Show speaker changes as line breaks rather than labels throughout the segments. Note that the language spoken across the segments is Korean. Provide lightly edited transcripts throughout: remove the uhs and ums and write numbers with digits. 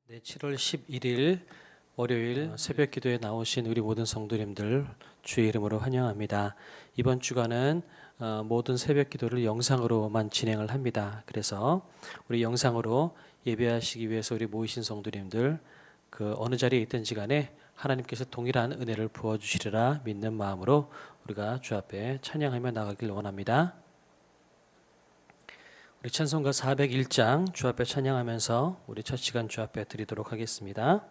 네, 7월 11일 월요일 새벽 기도에 나오신 우리 모든 성도님들 주의 이름으로 환영합니다. 이번 주간은 모든 새벽 기도를 영상으로만 진행을 합니다. 그래서 우리 영상으로 예배하시기 위해서 우리 모이신 성도님들 그 어느 자리에 있든지 간에 하나님께서 동일한 은혜를 부어주시리라 믿는 마음으로 우리가 주 앞에 찬양하며 나가길 원합니다. 우리 찬송가 401장 주 앞에 찬양하면서 우리 첫 시간 주 앞에 드리도록 하겠습니다.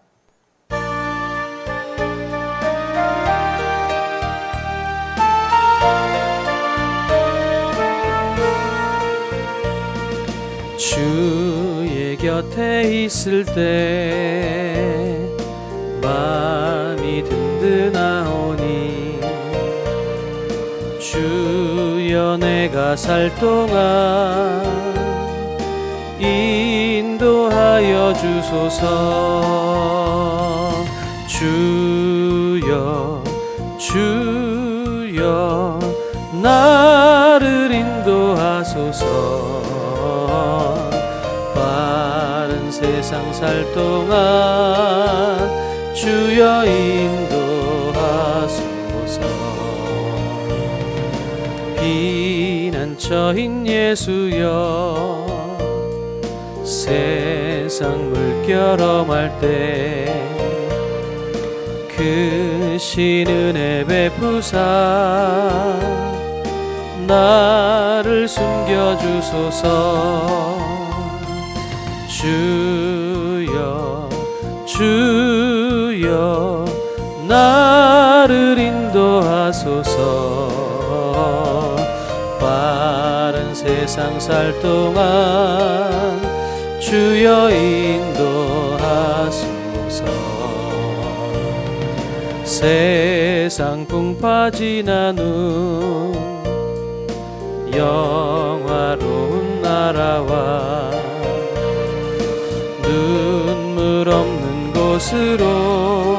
주의 곁에 있을 때 마음이 든든하오니 주여 내가 살 동안 인도하여 주소서. 주여 주여 나를 인도하소서. 빠른 세상 살 동안 주여 인도하소서. 피난처인 예수여 세상 물결 엄할 때 크신 은혜 베푸사 나를 숨겨주소서. 주여 주여 나를 인도하소서. 빠른 세상 살 동안 주여 인도하소서. 세상 풍파 지난 후 영화로운 나라와 눈물 없는 곳으로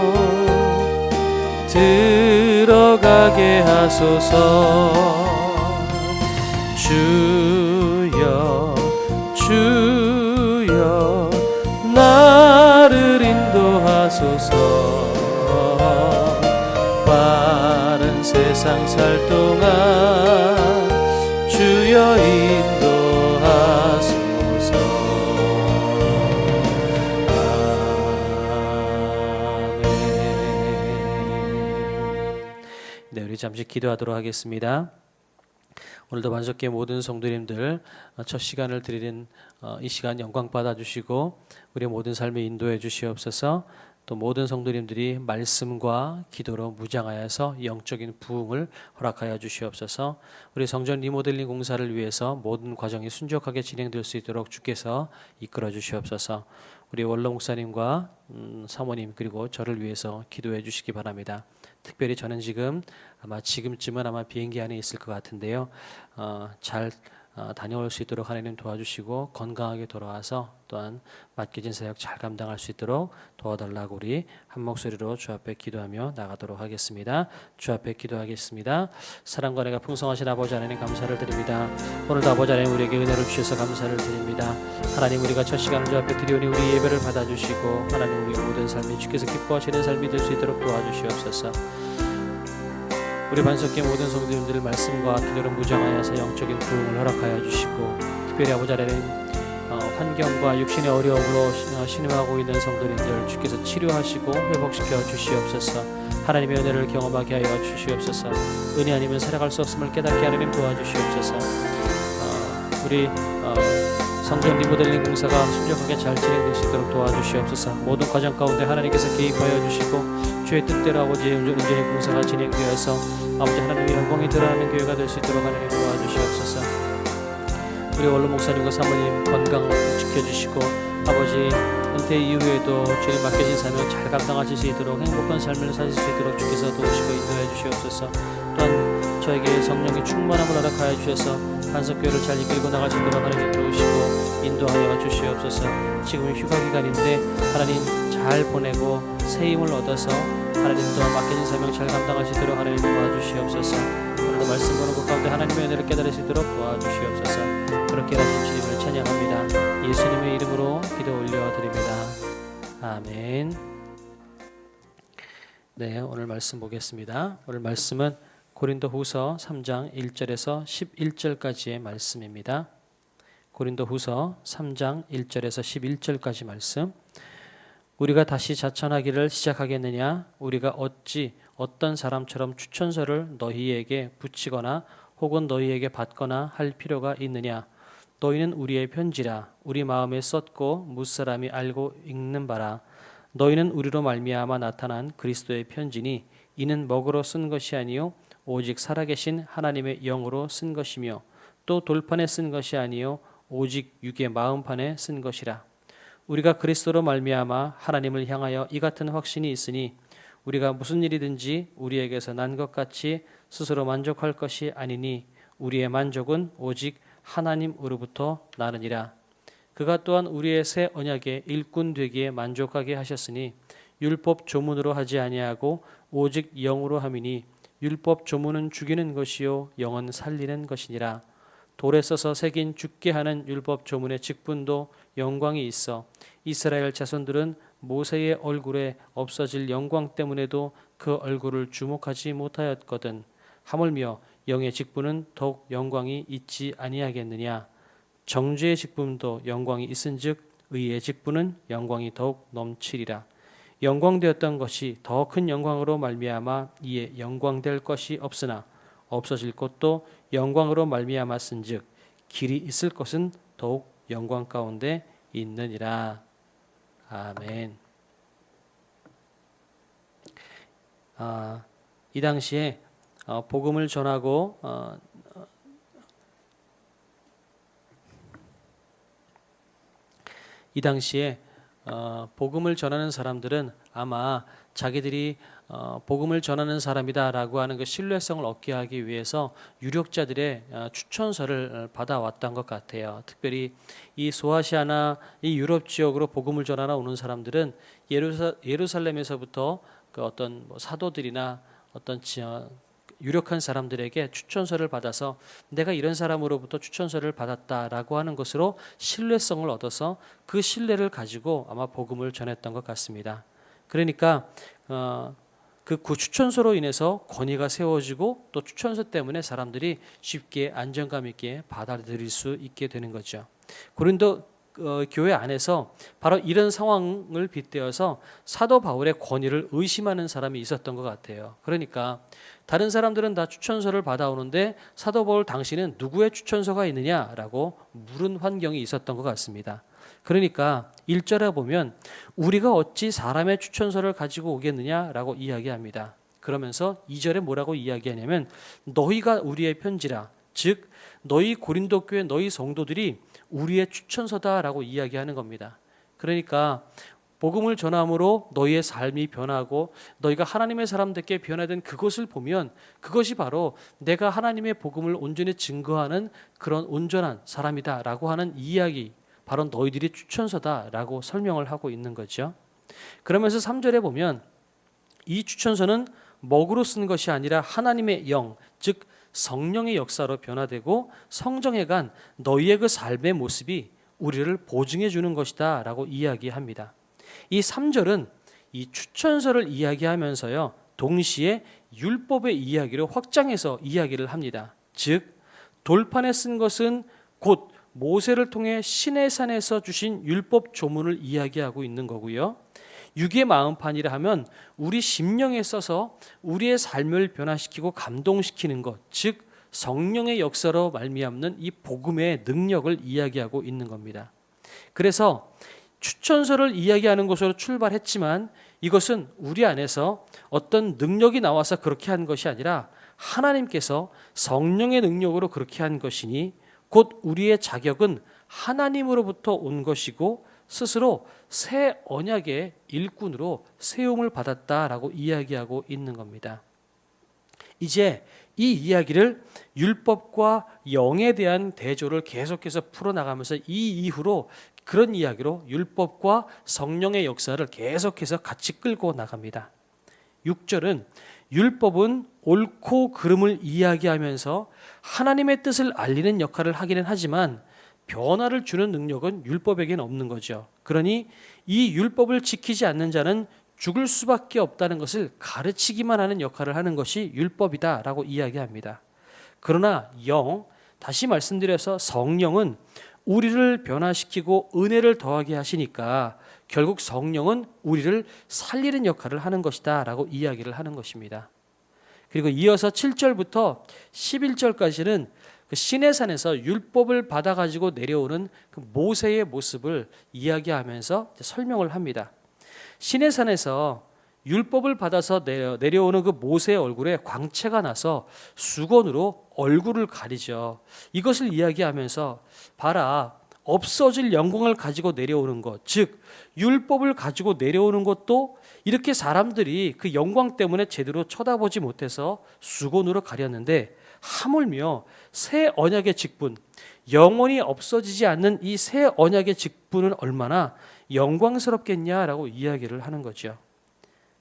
들어가게 하소서. 주여 주여 나를 인도하소서. 빠른 세상 살 동안 주여 인도하소서. 아멘. 네, 우리 잠시 기도하도록 하겠습니다. 오늘도 반석교회 모든 성도님들 첫 시간을 드리는 이 시간 영광 받아주시고 우리 모든 삶에 인도해 주시옵소서. 또 모든 성도님들이 말씀과 기도로 무장하여서 영적인 부흥을 허락하여 주시옵소서. 우리 성전 리모델링 공사를 위해서 모든 과정이 순적하게 진행될 수 있도록 주께서 이끌어 주시옵소서. 우리 원로 목사님과 사모님 그리고 저를 위해서 기도해 주시기 바랍니다. 특별히 저는 지금쯤은 아마 비행기 안에 있을 것 같은데요. 잘 다녀올 수 있도록 하나님 도와주시고 건강하게 돌아와서 또한 맡겨진 사역 잘 감당할 수 있도록 도와달라고 우리 한 목소리로 주 앞에 기도하며 나가도록 하겠습니다. 주 앞에 기도하겠습니다. 사랑과 은혜가 풍성하신 아버지 하나님 감사를 드립니다. 오늘도 아버지 하나님 우리에게 은혜를 주셔서 감사를 드립니다. 하나님 우리가 첫 시간을 주 앞에 드리오니 우리 예배를 받아주시고 하나님 우리 모든 삶이 주께서 기뻐하시는 삶이 될 수 있도록 도와주시옵소서. 우리 반석교회 모든 성도님들 말씀과 기도로 무장하여서 영적인 부흥을 허락하여 주시고 특별히 아버지 하나님 환경과 육신의 어려움으로 신음하고 있는 성도님들 주께서 치료하시고 회복시켜 주시옵소서. 하나님의 은혜를 경험하게 하여 주시옵소서. 은혜 아니면 살아갈 수 없음을 깨닫게 하나님 도와주시옵소서. 우리 성전 리모델링 공사가 순적하게 잘 진행될 수 있도록 도와주시옵소서. 모든 과정 가운데 하나님께서 개입하여 주시고 주의 뜻대로 아버지의 온전히 공사가 진행되어서 아버지 하나님의 영광이 드러나는 교회가 될 수 있도록 하나님 도와주시옵소서. 우리 원로 목사님과 사모님 건강 지켜주시고 아버지 은퇴 이후에도 주님 맡겨진 사명을 잘 감당하실 수 있도록 행복한 삶을 사실 수 있도록 주께서 도우시고 인도해 주시옵소서. 또한 저에게 성령의 충만함을 허락하여 주셔서 반석교회를 잘 이끌고 나갈 수 있도록 하나님 도우시고 인도하여 주시옵소서. 지금 휴가 기간인데 하나님 잘 보내고 새 힘을 얻어서 하나님 또한 맡겨진 사명 잘 감당할 수 있도록 하나님 도와주시옵소서. 오늘도 말씀 보는 것 가운데 하나님의 은혜를 깨달을 수 있도록 도와주시옵소서. 그렇게 하신 주님을 찬양합니다. 예수님의 이름으로 기도 올려드립니다. 아멘. 네, 오늘 말씀 보겠습니다. 오늘 말씀은 고린도후서 3장 1절에서 11절까지의 말씀입니다. 고린도후서 3장 1절에서 11절까지 말씀. 우리가 다시 자천하기를 시작하겠느냐? 우리가 어찌 어떤 사람처럼 추천서를 너희에게 붙이거나 혹은 너희에게 받거나 할 필요가 있느냐? 너희는 우리의 편지라. 우리 마음에 썼고 무사람이 알고 읽는 바라. 너희는 우리로 말미암아 나타난 그리스도의 편지니 이는 먹으로 쓴 것이 아니요 오직 살아계신 하나님의 영으로 쓴 것이며 또 돌판에 쓴 것이 아니요 오직 육의 마음판에 쓴 것이라. 우리가 그리스도로 말미암아 하나님을 향하여 이 같은 확신이 있으니 우리가 무슨 일이든지 우리에게서 난 것 같이 스스로 만족할 것이 아니니 우리의 만족은 오직 하나님으로부터 나느니라. 그가 또한 우리의 새 언약의 일꾼 되기에 만족하게 하셨으니 율법 조문으로 하지 아니하고 오직 영으로 함이니 율법 조문은 죽이는 것이요 영은 살리는 것이니라. 돌에 써서 새긴 죽게 하는 율법 조문의 직분도 영광이 있어 이스라엘 자손들은 모세의 얼굴에 없어질 영광 때문에도 그 얼굴을 주목하지 못하였거든. 하물며 영의 직분은 더욱 영광이 있지 아니하겠느냐. 정죄의 직분도 영광이 있은즉 의의 직분은 영광이 더욱 넘치리라. 영광되었던 것이 더 큰 영광으로 말미암아 이에 영광될 것이 없으나 없어질 것도 영광으로 말미암았은즉 길이 있을 것은 더욱 영광 가운데 있느니라. 아멘. 이 당시에 복음을 전하고 이 당시에 복음을 전하는 사람들은 아마 자기들이 복음을 전하는 사람이다라고 하는 그 신뢰성을 얻게 하기 위해서 유력자들의 추천서를 받아왔던 것 같아요. 특별히 이 소아시아나 이 유럽 지역으로 복음을 전하러 오는 사람들은 예루살렘에서부터 그 어떤 사도들이나 어떤 유력한 사람들에게 추천서를 받아서 내가 이런 사람으로부터 추천서를 받았다라고 하는 것으로 신뢰성을 얻어서 그 신뢰를 가지고 아마 복음을 전했던 것 같습니다. 그러니까 그 추천서로 인해서 권위가 세워지고 또 추천서 때문에 사람들이 쉽게 안정감 있게 받아들일 수 있게 되는 거죠. 고린도 교회 안에서 바로 이런 상황을 빗대어서 사도 바울의 권위를 의심하는 사람이 있었던 것 같아요. 그러니까 다른 사람들은 다 추천서를 받아오는데 사도 바울 당신은 누구의 추천서가 있느냐라고 물은 환경이 있었던 것 같습니다. 그러니까 1절에 보면 우리가 어찌 사람의 추천서를 가지고 오겠느냐라고 이야기합니다. 그러면서 2절에 뭐라고 이야기하냐면 너희가 우리의 편지라, 즉 너희 고린도 교회 너희 성도들이 우리의 추천서다라고 이야기하는 겁니다. 그러니까 복음을 전함으로 너희의 삶이 변하고 너희가 하나님의 사람들께 변화된 그것을 보면 그것이 바로 내가 하나님의 복음을 온전히 증거하는 그런 온전한 사람이다라고 하는 이야기, 바로 너희들이 추천서다라고 설명을 하고 있는 거죠. 그러면서 3절에 보면 이 추천서는 먹으로 쓴 것이 아니라 하나님의 영, 즉 성령의 역사로 변화되고 성정에 간 너희의 그 삶의 모습이 우리를 보증해 주는 것이다 라고 이야기합니다. 이 3절은 이 추천서를 이야기하면서요 동시에 율법의 이야기를 확장해서 이야기를 합니다. 즉 돌판에 쓴 것은 곧 모세를 통해 시내산에서 주신 율법 조문을 이야기하고 있는 거고요. 육의 마음판이라 하면 우리 심령에 써서 우리의 삶을 변화시키고 감동시키는 것, 즉 성령의 역사로 말미암는 이 복음의 능력을 이야기하고 있는 겁니다. 그래서 추천서를 이야기하는 것으로 출발했지만 이것은 우리 안에서 어떤 능력이 나와서 그렇게 한 것이 아니라 하나님께서 성령의 능력으로 그렇게 한 것이니 곧 우리의 자격은 하나님으로부터 온 것이고 스스로 새 언약의 일꾼으로 세움을 받았다라고 이야기하고 있는 겁니다. 이제 이 이야기를 율법과 영에 대한 대조를 계속해서 풀어나가면서 이 이후로 그런 이야기로 율법과 성령의 역사를 계속해서 같이 끌고 나갑니다. 6절은 율법은 옳고 그름을 이야기하면서 하나님의 뜻을 알리는 역할을 하기는 하지만 변화를 주는 능력은 율법에게는 없는 거죠. 그러니 이 율법을 지키지 않는 자는 죽을 수밖에 없다는 것을 가르치기만 하는 역할을 하는 것이 율법이다라고 이야기합니다. 그러나 다시 말씀드려서 성령은 우리를 변화시키고 은혜를 더하게 하시니까 결국 성령은 우리를 살리는 역할을 하는 것이다 라고 이야기를 하는 것입니다. 그리고 이어서 7절부터 11절까지는 그 시내산에서 율법을 받아가지고 내려오는 그 모세의 모습을 이야기하면서 설명을 합니다. 시내산에서 율법을 받아서 내려오는 그 모세의 얼굴에 광채가 나서 수건으로 얼굴을 가리죠. 이것을 이야기하면서 봐라, 없어질 영광을 가지고 내려오는 것, 즉 율법을 가지고 내려오는 것도 이렇게 사람들이 그 영광 때문에 제대로 쳐다보지 못해서 수건으로 가렸는데 하물며 새 언약의 직분, 영원히 없어지지 않는 이 새 언약의 직분은 얼마나 영광스럽겠냐라고 이야기를 하는 거죠.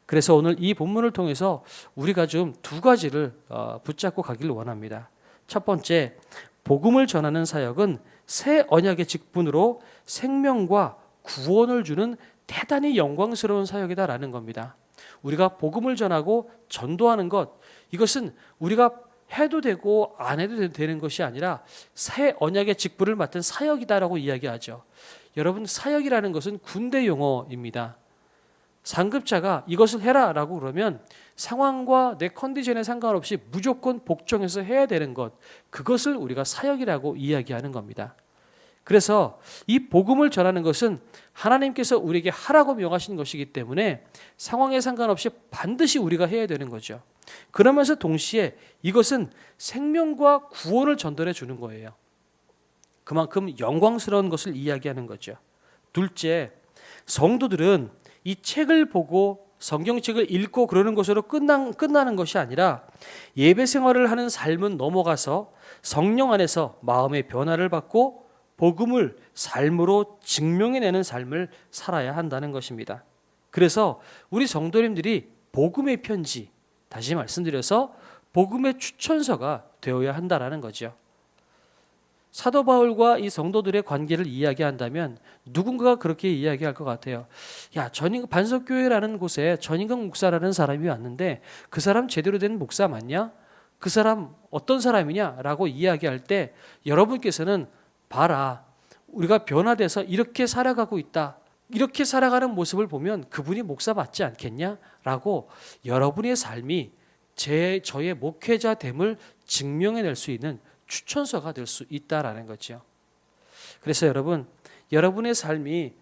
그래서 오늘 이 본문을 통해서 우리가 좀 두 가지를 붙잡고 가기를 원합니다. 첫 번째, 복음을 전하는 사역은 새 언약의 직분으로 생명과 구원을 주는 대단히 영광스러운 사역이다라는 겁니다. 우리가 복음을 전하고 전도하는 것, 이것은 우리가 해도 되고 안 해도 되는 것이 아니라 새 언약의 직분을 맡은 사역이다라고 이야기하죠. 여러분, 사역이라는 것은 군대 용어입니다. 상급자가 이것을 해라라고 그러면 상황과 내 컨디션에 상관없이 무조건 복종해서 해야 되는 것, 그것을 우리가 사역이라고 이야기하는 겁니다. 그래서 이 복음을 전하는 것은 하나님께서 우리에게 하라고 명하신 것이기 때문에 상황에 상관없이 반드시 우리가 해야 되는 거죠. 그러면서 동시에 이것은 생명과 구원을 전달해 주는 거예요. 그만큼 영광스러운 것을 이야기하는 거죠. 둘째, 성도들은 이 책을 보고 성경책을 읽고 그러는 것으로 끝나는 것이 아니라 예배 생활을 하는 삶은 넘어가서 성령 안에서 마음의 변화를 받고 복음을 삶으로 증명해내는 삶을 살아야 한다는 것입니다. 그래서 우리 성도님들이 복음의 편지, 다시 말씀드려서 복음의 추천서가 되어야 한다는 거죠. 사도 바울과 이 성도들의 관계를 이야기한다면 누군가가 그렇게 이야기할 것 같아요. 야, 반석교회라는 곳에 전인강 목사라는 사람이 왔는데 그 사람 제대로 된 목사 맞냐? 그 사람 어떤 사람이냐? 라고 이야기할 때 여러분께서는 봐라, 우리가 변화돼서 이렇게 살아가고 있다, 이렇게 살아가는 모습을 보면 그분이 목사 맞지 않겠냐? 라고 여러분의 삶이 저의 목회자됨을 증명해낼 수 있는 추천서가 될 수 있다라는 거죠. 그래서 여러분의 삶이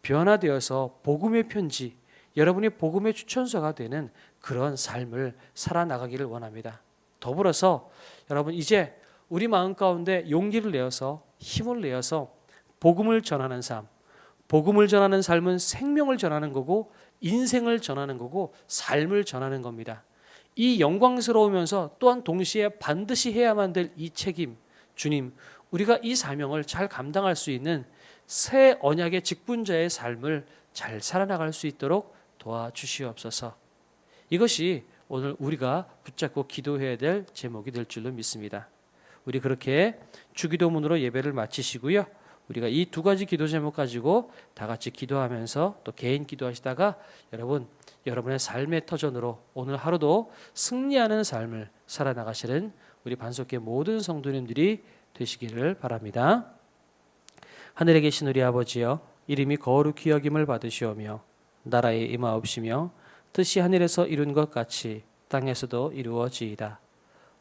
변화되어서 복음의 편지, 여러분의 복음의 추천서가 되는 그런 삶을 살아나가기를 원합니다. 더불어서 여러분, 이제 우리 마음 가운데 용기를 내어서 힘을 내어서 복음을 전하는 삶, 복음을 전하는 삶은 생명을 전하는 거고 인생을 전하는 거고 삶을 전하는 겁니다. 이 영광스러우면서 또한 동시에 반드시 해야만 될 이 책임, 주님, 우리가 이 사명을 잘 감당할 수 있는 새 언약의 직분자의 삶을 잘 살아나갈 수 있도록 도와주시옵소서. 이것이 오늘 우리가 붙잡고 기도해야 될 제목이 될 줄로 믿습니다. 우리 그렇게 주기도문으로 예배를 마치시고요. 우리가 이 두 가지 기도 제목 가지고 다 같이 기도하면서 또 개인 기도하시다가 여러분의 삶의 터전으로 오늘 하루도 승리하는 삶을 살아나가시는 우리 반석교회 모든 성도님들이 되시기를 바랍니다. 하늘에 계신 우리 아버지여, 이름이 거룩히 여김을 받으시오며 나라에 임하옵시며 뜻이 하늘에서 이룬 것 같이 땅에서도 이루어지이다.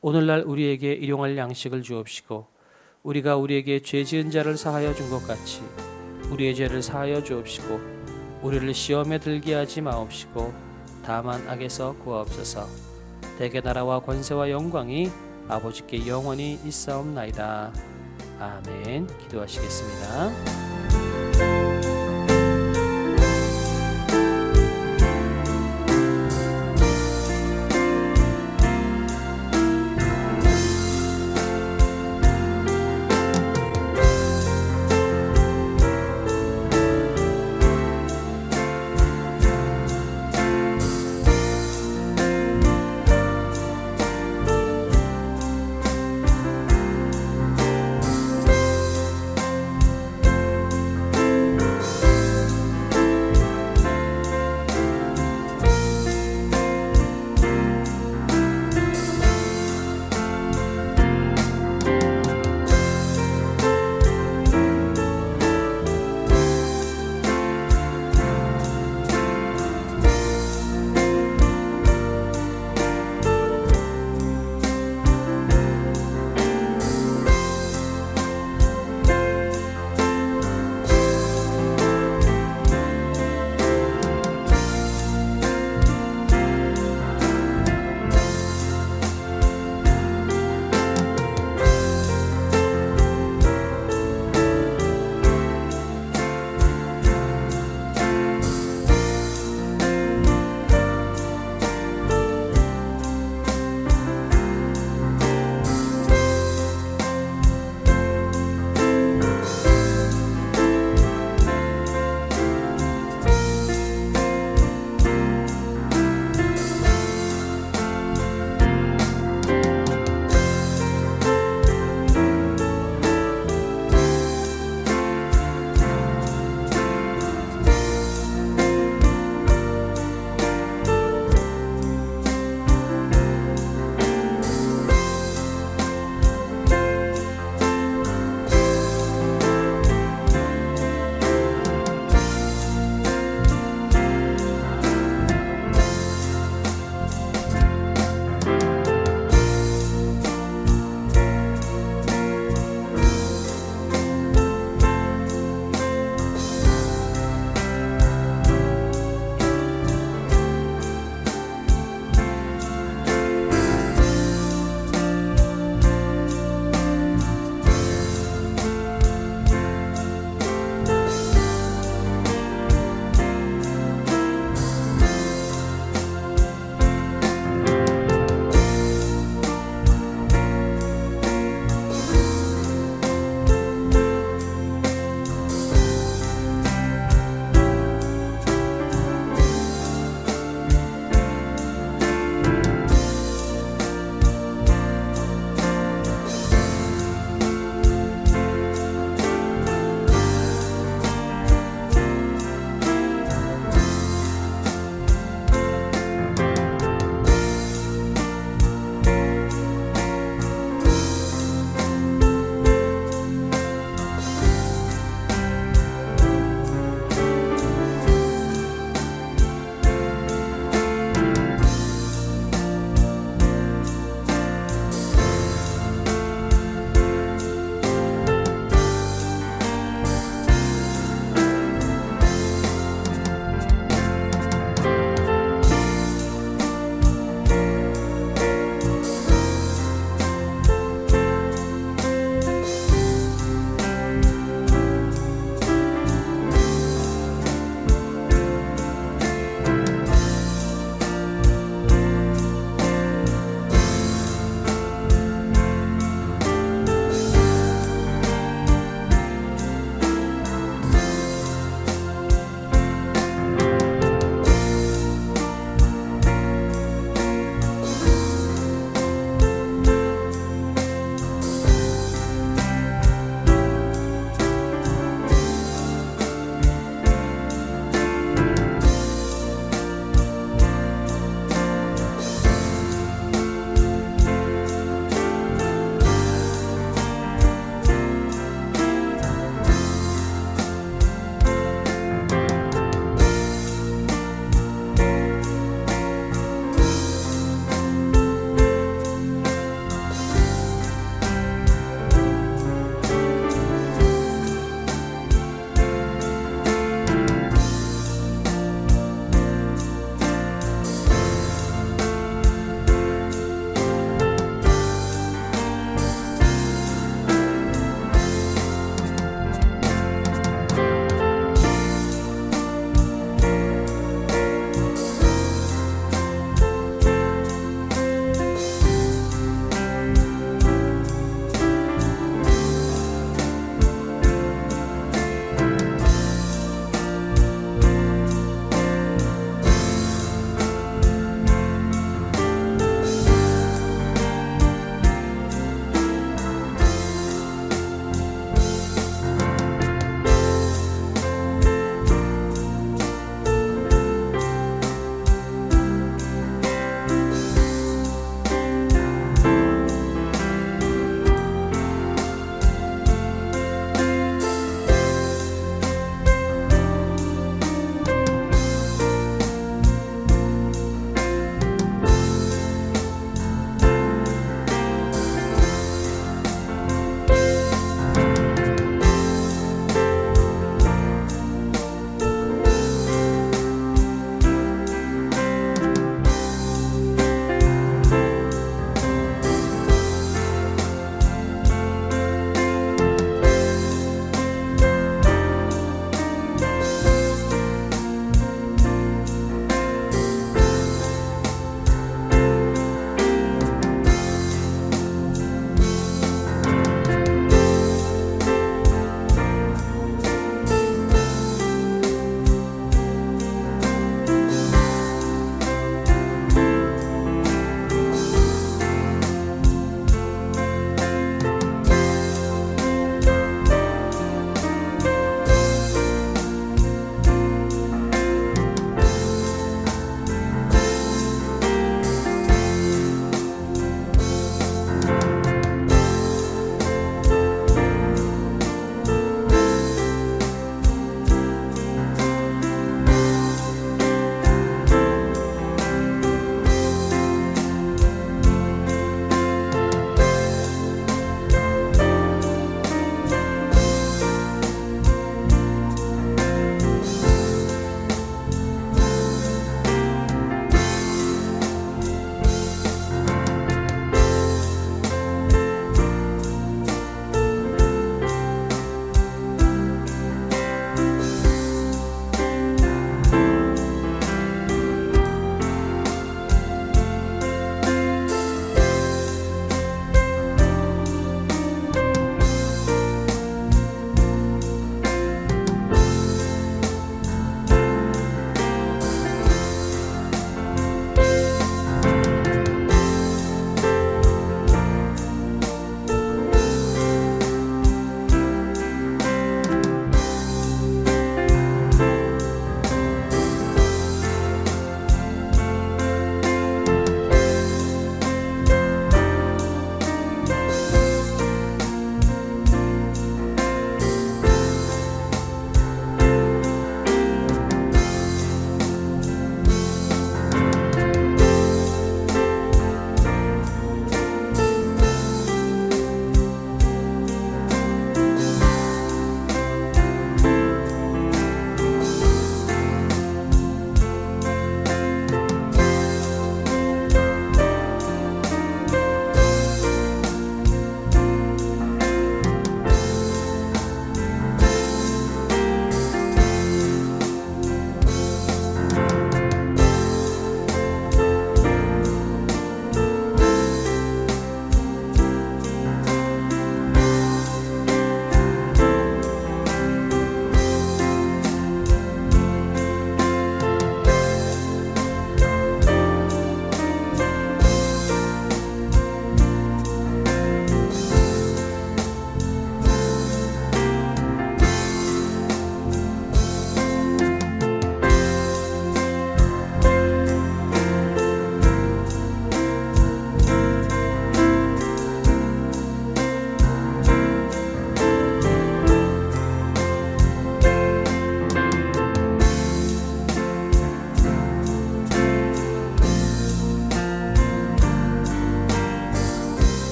오늘날 우리에게 일용할 양식을 주옵시고 우리가 우리에게 죄 지은 자를 사하여 준 것 같이 우리의 죄를 사하여 주옵시고 우리를 시험에 들게 하지 마옵시고 다만 악에서 구하옵소서. 대개 나라와 권세와 영광이 아버지께 영원히 있사옵나이다. 아멘. 기도하시겠습니다.